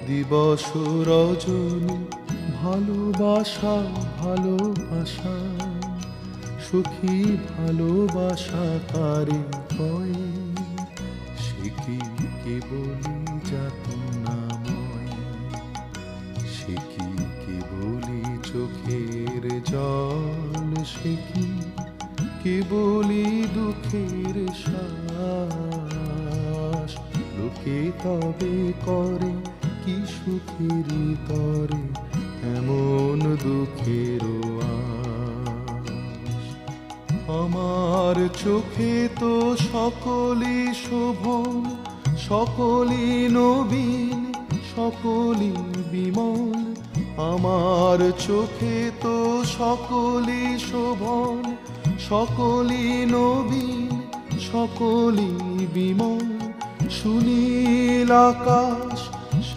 দিবস রজনী ভালোবাসা ভালোবাসা, সখী ভালোবাসা কারে কয়, সে কি কেবলি যাতনাময়, সে কি কেবলি চোখের জল, সে কি কেবলি দুঃখের শ্বাস। লোকে তবে করে কি সুখের তরে এমন দুঃখের আশ। আমার চোখে তো সকলই শোভন, সকলই নবীন, সকলই বিমল। আমার চোখে তো সকলই শোভন, সকলই নবীন, সকলই বিমল। সুনীল আকাশ